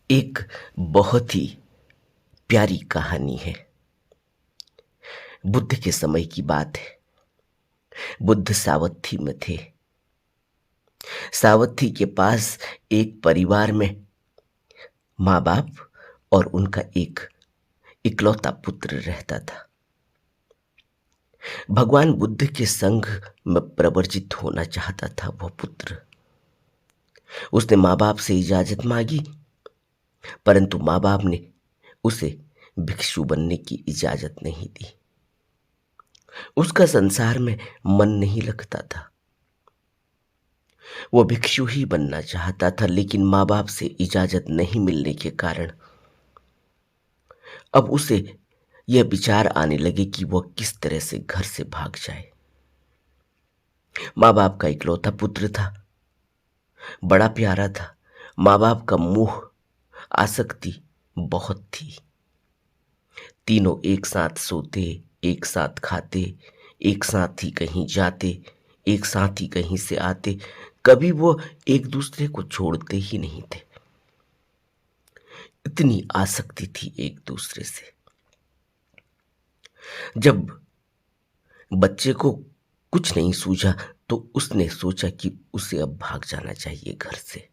एक बहुत ही प्यारी कहानी है। बुद्ध के समय की बात है। बुद्ध सावत्थी में थे। सावत्थी के पास एक परिवार में माँ बाप और उनका एक इकलौता पुत्र रहता था। भगवान बुद्ध के संग में प्रवर्जित होना चाहता था वह पुत्र। उसने माँ बाप से इजाजत मांगी, परंतु माँ बाप ने उसे भिक्षु बनने की इजाजत नहीं दी। उसका संसार में मन नहीं लगता था। वो भिक्षु ही बनना चाहता था, लेकिन माँ बाप से इजाजत नहीं मिलने के कारण अब उसे यह विचार आने लगे कि वह किस तरह से घर से भाग जाए। माँ बाप का इकलौता पुत्र था, बड़ा प्यारा था। माँ बाप का मोह आसक्ति बहुत थी। तीनों एक साथ सोते, एक साथ खाते, एक साथ ही कहीं जाते, एक साथ ही कहीं से आते। कभी वो एक दूसरे को छोड़ते ही नहीं थे। इतनी आसक्ति थी एक दूसरे से। जब बच्चे को कुछ नहीं सूझा तो उसने सोचा कि उसे अब भाग जाना चाहिए घर से।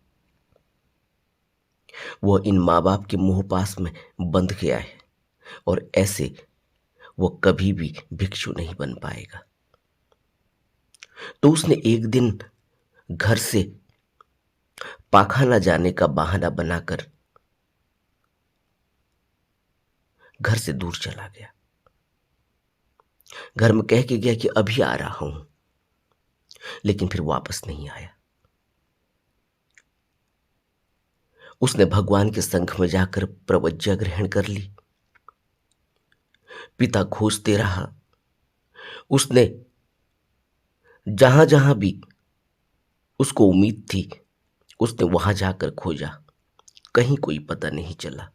वह इन माँ बाप के मोह पास में बंध गया है और ऐसे वो कभी भी भिक्षु नहीं बन पाएगा। तो उसने एक दिन घर से पाखाना जाने का बहाना बनाकर घर से दूर चला गया। घर में कह के गया कि अभी आ रहा हूं, लेकिन फिर वापस नहीं आया। उसने भगवान के संघ में जाकर प्रवज्ञा ग्रहण कर ली। पिता खोजते रहा। उसने जहां जहां भी उसको उम्मीद थी उसने वहां जाकर खोजा, कहीं कोई पता नहीं चला।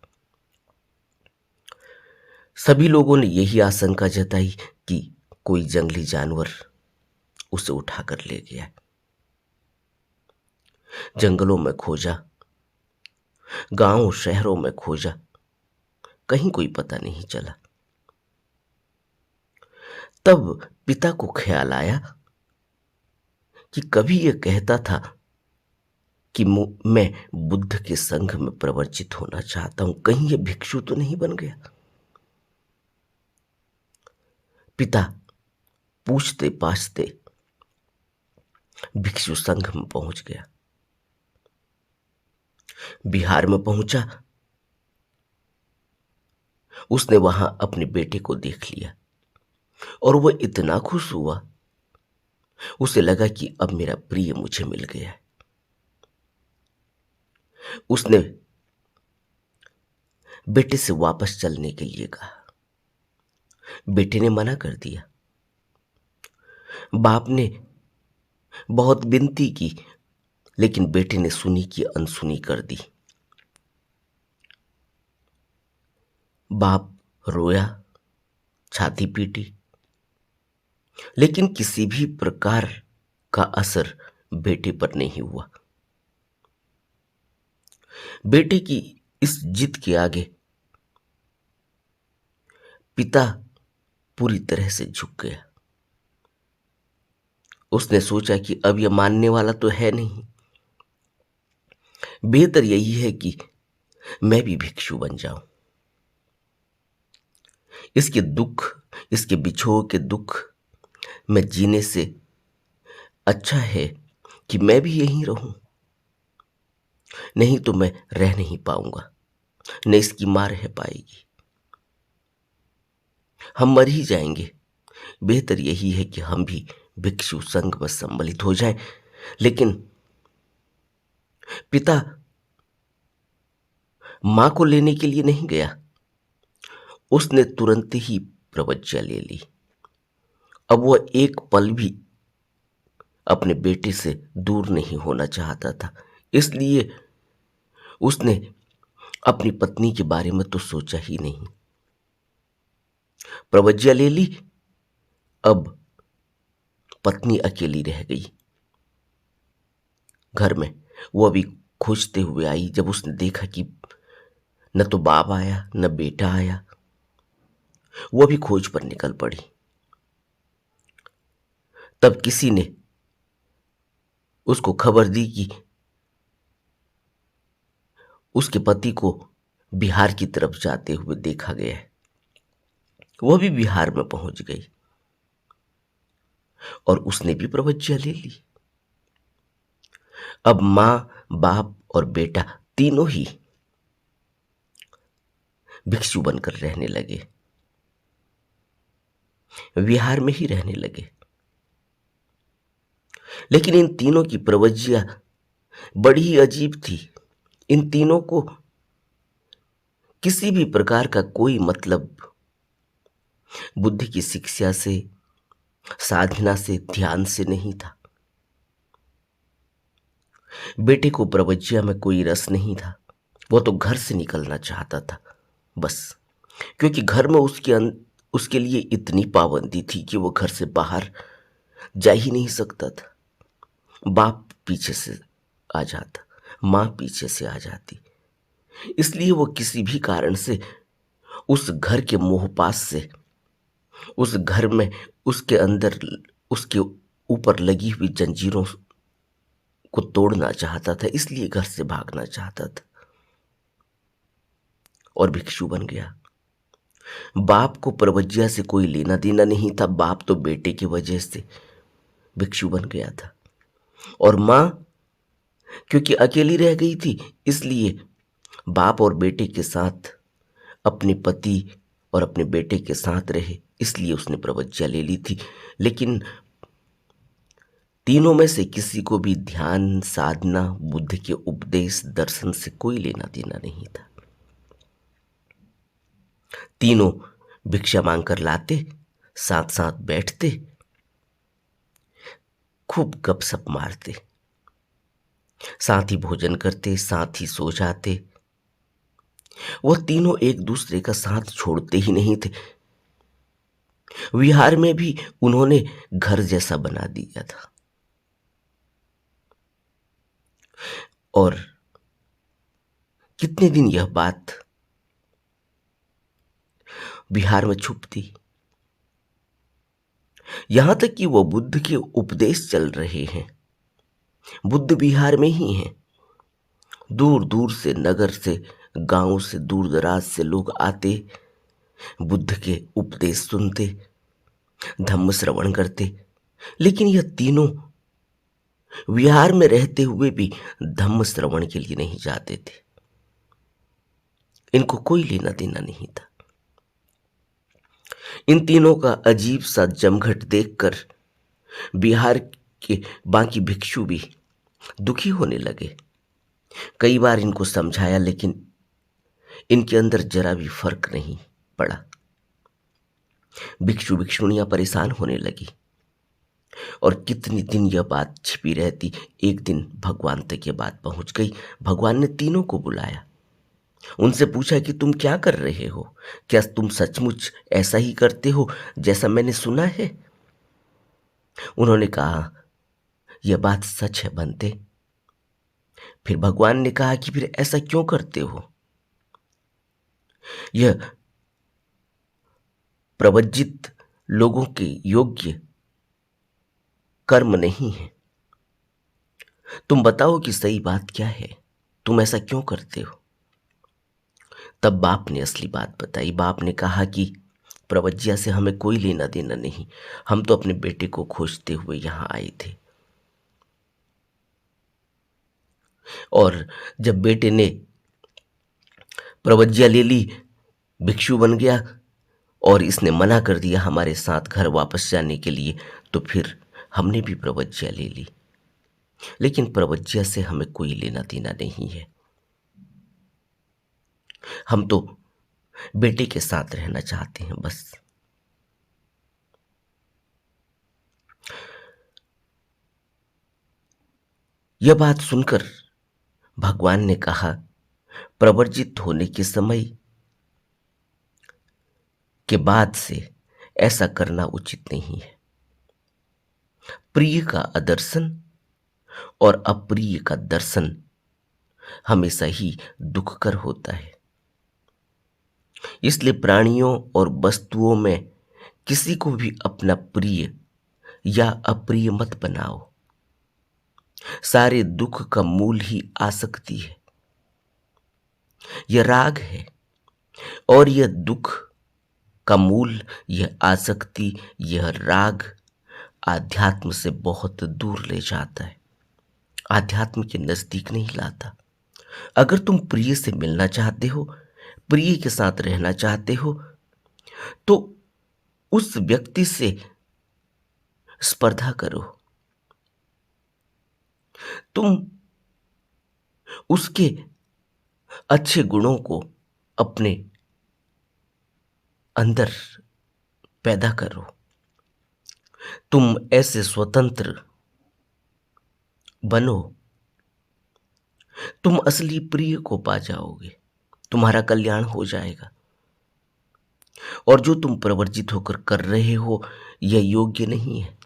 सभी लोगों ने यही आशंका जताई कि कोई जंगली जानवर उसे उठाकर ले गया। जंगलों में खोजा, गांवों शहरों में खोजा, कहीं कोई पता नहीं चला। तब पिता को ख्याल आया कि कभी यह कहता था कि मैं बुद्ध के संघ में प्रवर्जित होना चाहता हूं, कहीं यह भिक्षु तो नहीं बन गया। पिता पूछते पाछते भिक्षु संघ में पहुंच गया। बिहार में पहुंचा। उसने वहां अपने बेटे को देख लिया और वह इतना खुश हुआ। उसे लगा कि अब मेरा प्रिय मुझे मिल गया है। उसने बेटे से वापस चलने के लिए कहा। बेटे ने मना कर दिया। बाप ने बहुत विनती की, लेकिन बेटे ने सुनी की अनसुनी कर दी। बाप रोया, छाती पीटी, लेकिन किसी भी प्रकार का असर बेटे पर नहीं हुआ। बेटे की इस जिद के आगे पिता पूरी तरह से झुक गया। उसने सोचा कि अब यह मानने वाला तो है नहीं। बेहतर यही है कि मैं भी भिक्षु बन जाऊं। इसके दुख, इसके बिछोह के दुख में जीने से अच्छा है कि मैं भी यहीं रहूं। नहीं तो मैं रह नहीं पाऊंगा, न इसकी मां रह पाएगी। हम मर ही जाएंगे। बेहतर यही है कि हम भी भिक्षु संघ में सम्मिलित हो जाएं। लेकिन पिता मां को लेने के लिए नहीं गया। उसने तुरंत ही प्रवज्ञा ले ली। अब वह एक पल भी अपने बेटे से दूर नहीं होना चाहता था। इसलिए उसने अपनी पत्नी के बारे में तो सोचा ही नहीं। प्रवज्ञा ले ली। अब पत्नी अकेली रह गई। घर में वो अभी खोजते हुए आई। जब उसने देखा कि न तो बाप आया न बेटा आया। वो भी खोज पर निकल पड़ी। तब किसी ने उसको खबर दी कि उसके पति को बिहार की तरफ जाते हुए देखा गया है। वो भी बिहार में पहुंच गई और उसने भी प्रवज्ञा ले ली। अब मां, बाप और बेटा तीनों ही भिक्षु बनकर रहने लगे, बिहार में ही रहने लगे। लेकिन इन तीनों की प्रवज्ञा बड़ी ही अजीब थी। इन तीनों को किसी भी प्रकार का कोई मतलब बुद्धि की शिक्षा से, साधना से, ध्यान से नहीं था। बेटे को प्रवज्ञा में कोई रस नहीं था। वो तो घर से निकलना चाहता था बस, क्योंकि घर में उसके लिए इतनी पाबंदी थी कि वो घर से बाहर जा ही नहीं सकता था। बाप पीछे से आ जाता, माँ पीछे से आ जाती, इसलिए वो किसी भी कारण से उस घर के मोहपास से, उस घर में, उसके अंदर, उसके ऊपर लगी हुई जंजीरों को तोड़ना चाहता था, इसलिए घर से भागना चाहता था और भिक्षु बन गया। बाप को प्रवज्ञा से कोई लेना देना नहीं था। बाप तो बेटे की वजह से भिक्षु बन गया था और मां क्योंकि अकेली रह गई थी, इसलिए बाप और बेटे के साथ, अपने पति और अपने बेटे के साथ रहे, इसलिए उसने प्रवज्ञा ले ली थी। लेकिन तीनों में से किसी को भी ध्यान, साधना, बुद्ध के उपदेश, दर्शन से कोई लेना देना नहीं था। तीनों भिक्षा मांगकर लाते, साथ साथ बैठते, खूब गपशप मारते, साथ ही भोजन करते, साथ ही सो जाते। वो तीनों एक दूसरे का साथ छोड़ते ही नहीं थे। विहार में भी उन्होंने घर जैसा बना दिया था और कितने दिन यह बात बिहार में छुपती, यहां तक कि वो बुद्ध के उपदेश चल रहे हैं। बुद्ध बिहार में ही हैं। दूर दूर से, नगर से, गांव से, दूर दराज से लोग आते, बुद्ध के उपदेश सुनते, धम्म श्रवण करते। लेकिन यह तीनों विहार में रहते हुए भी धम्म श्रवण के लिए नहीं जाते थे। इनको कोई लेना देना नहीं था। इन तीनों का अजीब सा जमघट देखकर बिहार के बाकी भिक्षु भी दुखी होने लगे। कई बार इनको समझाया, लेकिन इनके अंदर जरा भी फर्क नहीं पड़ा। भिक्षु भिक्षुणियां परेशान होने लगी और कितनी दिन यह बात छिपी रहती। एक दिन भगवान तक यह बात पहुंच गई। भगवान ने तीनों को बुलाया, उनसे पूछा कि तुम क्या कर रहे हो? क्या तुम सचमुच ऐसा ही करते हो जैसा मैंने सुना है? उन्होंने कहा, यह बात सच है बनते। फिर भगवान ने कहा कि फिर ऐसा क्यों करते हो? यह प्रवज्जित लोगों के योग्य कर्म नहीं है। तुम बताओ कि सही बात क्या है, तुम ऐसा क्यों करते हो? तब बाप ने असली बात बताई। बाप ने कहा कि प्रवज्ञा से हमें कोई लेना देना नहीं, हम तो अपने बेटे को खोजते हुए यहां आए थे। और जब बेटे ने प्रवज्ञा ले ली, भिक्षु बन गया और इसने मना कर दिया हमारे साथ घर वापस जाने के लिए, तो फिर हमने भी प्रवज्ञा ले ली। लेकिन प्रवज्ञा से हमें कोई लेना देना नहीं है। हम तो बेटे के साथ रहना चाहते हैं बस। यह बात सुनकर भगवान ने कहा, प्रवर्जित होने के समय के बाद से ऐसा करना उचित नहीं है। प्रिय का अदर्शन और अप्रिय का दर्शन हमेशा ही दुखकर होता है। इसलिए प्राणियों और वस्तुओं में किसी को भी अपना प्रिय या अप्रिय मत बनाओ। सारे दुख का मूल ही आसक्ति है, यह राग है। और यह दुख का मूल, यह आसक्ति, यह राग आध्यात्म से बहुत दूर ले जाता है, आध्यात्म के नजदीक नहीं लाता। अगर तुम प्रिय से मिलना चाहते हो, प्रिय के साथ रहना चाहते हो, तो उस व्यक्ति से स्पर्धा करो। तुम उसके अच्छे गुणों को अपने अंदर पैदा करो। तुम ऐसे स्वतंत्र बनो, तुम असली प्रिय को पा जाओगे, तुम्हारा कल्याण हो जाएगा। और जो तुम प्रवर्जित होकर कर रहे हो, यह योग्य नहीं है।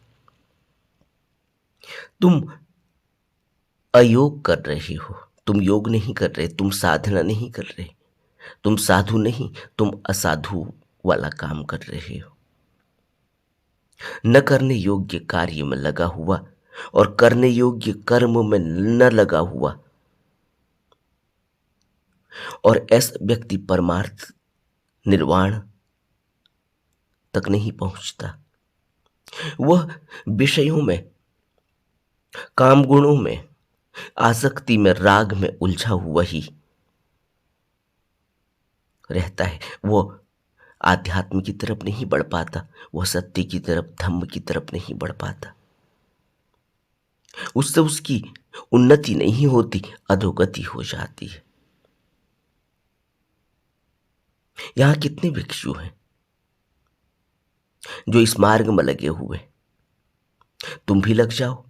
तुम अयोग कर रहे हो, तुम योग नहीं कर रहे, तुम साधना नहीं कर रहे, तुम साधु नहीं, तुम असाधु वाला काम कर रहे हो। न करने योग्य कार्य में लगा हुआ और करने योग्य कर्म में न लगा हुआ, और ऐसा व्यक्ति परमार्थ निर्वाण तक नहीं पहुंचता। वह विषयों में, काम गुणों में, आसक्ति में, राग में उलझा हुआ ही रहता है। वो आध्यात्म की तरफ नहीं बढ़ पाता, वह सत्य की तरफ, धम्म की तरफ नहीं बढ़ पाता। उससे उसकी उन्नति नहीं होती, अधोगति हो जाती है। यहां कितने भिक्षु हैं जो इस मार्ग में लगे हुए, तुम भी लग जाओ।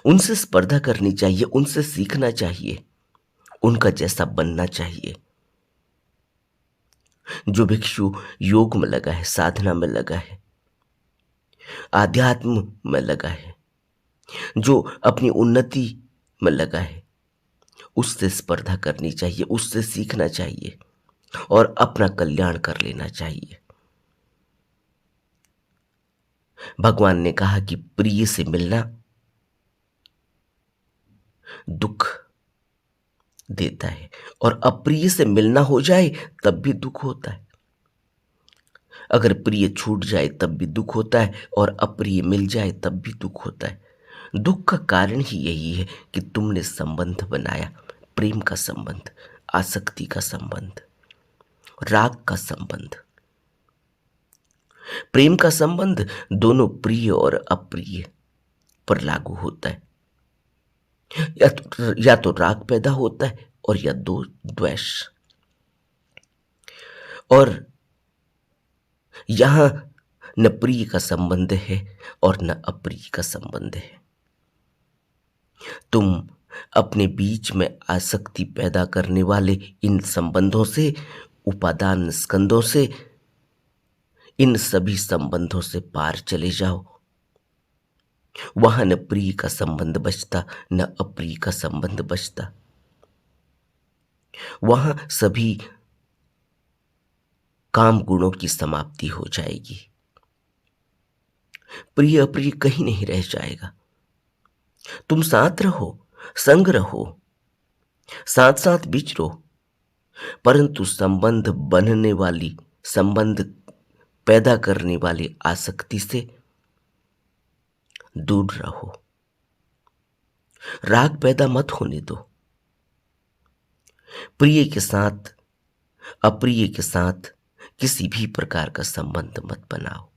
उनसे स्पर्धा करनी चाहिए, उनसे सीखना चाहिए, उनका जैसा बनना चाहिए। जो भिक्षु योग में लगा है, साधना में लगा है, आध्यात्म में लगा है, जो अपनी उन्नति में लगा है, उससे स्पर्धा करनी चाहिए, उससे सीखना चाहिए और अपना कल्याण कर लेना चाहिए। भगवान ने कहा कि प्रिय से मिलना दुख देता है, और अप्रिय से मिलना हो जाए तब भी दुख होता है। अगर प्रिय छूट जाए तब भी दुख होता है, और अप्रिय मिल जाए तब भी दुख होता है। दुख का कारण ही यही है कि तुमने संबंध बनाया, प्रेम का संबंध, आसक्ति का संबंध, राग का संबंध। प्रेम का संबंध दोनों प्रिय और अप्रिय पर लागू होता है। या तो राग पैदा होता है और या दो द्वेष। और यहां न प्रिय का संबंध है और न अप्रिय का संबंध है। तुम अपने बीच में आसक्ति पैदा करने वाले इन संबंधों से, उपादान स्कंदों से, इन सभी संबंधों से पार चले जाओ। वहां न प्रिय का संबंध बचता, न अप्रिय का संबंध बचता। वहां सभी काम गुणों की समाप्ति हो जाएगी। प्रिय अप्रिय कहीं नहीं रह जाएगा। तुम साथ रहो, संग रहो, साथ साथ विचरो, परंतु संबंध बनने वाली, संबंध पैदा करने वाली आसक्ति से दूर रहो। राग पैदा मत होने दो। प्रिय के साथ, अप्रिय के साथ किसी भी प्रकार का संबंध मत बनाओ।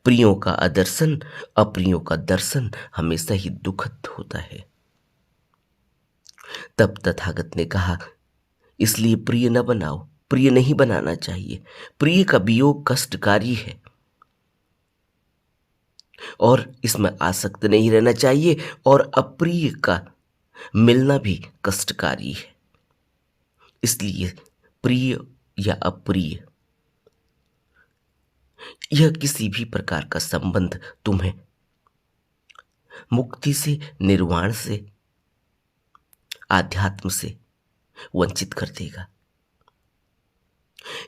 प्रियों का आदर्शन, अप्रियों का दर्शन हमेशा ही दुखद होता है। तब तथागत ने कहा, इसलिए प्रिय न बनाओ, प्रिय नहीं बनाना चाहिए। प्रिय का वियोग कष्टकारी है और इसमें आसक्त नहीं रहना चाहिए, और अप्रिय का मिलना भी कष्टकारी है। इसलिए प्रिय या अप्रिय, यह किसी भी प्रकार का संबंध तुम्हें मुक्ति से, निर्वाण से, आध्यात्म से वंचित कर देगा।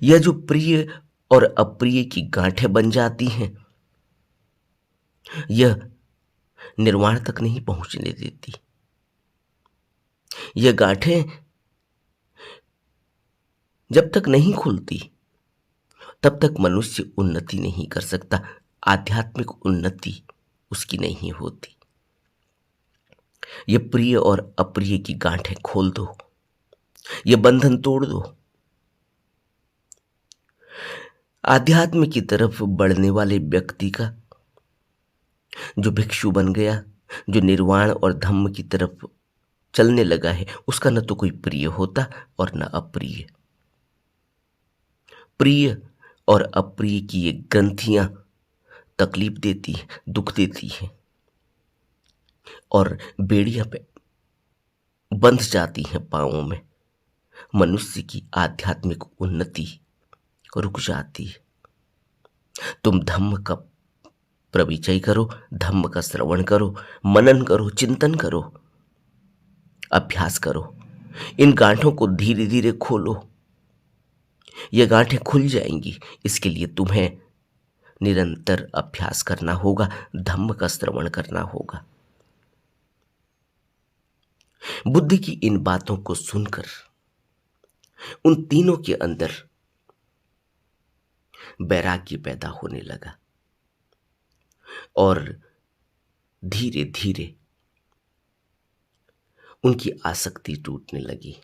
यह जो प्रिय और अप्रिय की गांठें बन जाती हैं, यह निर्वाण तक नहीं पहुंचने देती। यह गांठें जब तक नहीं खुलती तब तक मनुष्य उन्नति नहीं कर सकता, आध्यात्मिक उन्नति उसकी नहीं होती। ये प्रिय और अप्रिय की गांठें खोल दो, ये बंधन तोड़ दो। आध्यात्म की तरफ बढ़ने वाले व्यक्ति का, जो भिक्षु बन गया, जो निर्वाण और धम्म की तरफ चलने लगा है, उसका न तो कोई प्रिय होता और न अप्रिय। प्रिय और अप्रिय की ये ग्रंथियां तकलीफ देती हैं, दुख देती हैं और बेड़ियां पे बंध जाती हैं पांवों में। मनुष्य की आध्यात्मिक उन्नति रुक जाती है। तुम धम्म का प्रविचय करो, धम्म का श्रवण करो, मनन करो, चिंतन करो, अभ्यास करो। इन गांठों को धीरे धीरे खोलो। ये गांठें खुल जाएंगी। इसके लिए तुम्हें निरंतर अभ्यास करना होगा, धम्म का श्रवण करना होगा। बुद्ध की इन बातों को सुनकर उन तीनों के अंदर वैराग्य पैदा होने लगा और धीरे धीरे उनकी आसक्ति टूटने लगी,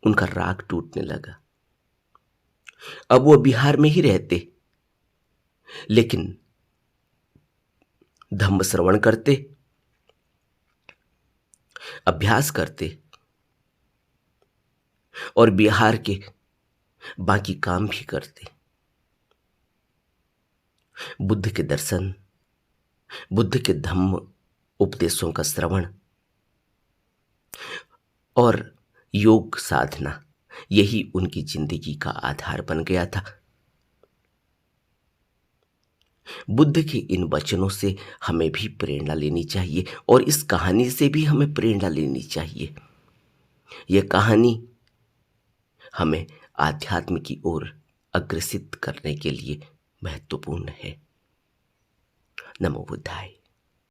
उनका राग टूटने लगा। अब वो बिहार में ही रहते, लेकिन धम्म श्रवण करते, अभ्यास करते और बिहार के बाकी काम भी करते। बुद्ध के दर्शन, बुद्ध के धम्म उपदेशों का श्रवण और योग साधना, यही उनकी जिंदगी का आधार बन गया था। बुद्ध के इन वचनों से हमें भी प्रेरणा लेनी चाहिए और इस कहानी से भी हमें प्रेरणा लेनी चाहिए। यह कहानी हमें आध्यात्म की ओर अग्रसित करने के लिए महत्वपूर्ण है। नमो बुद्धाय।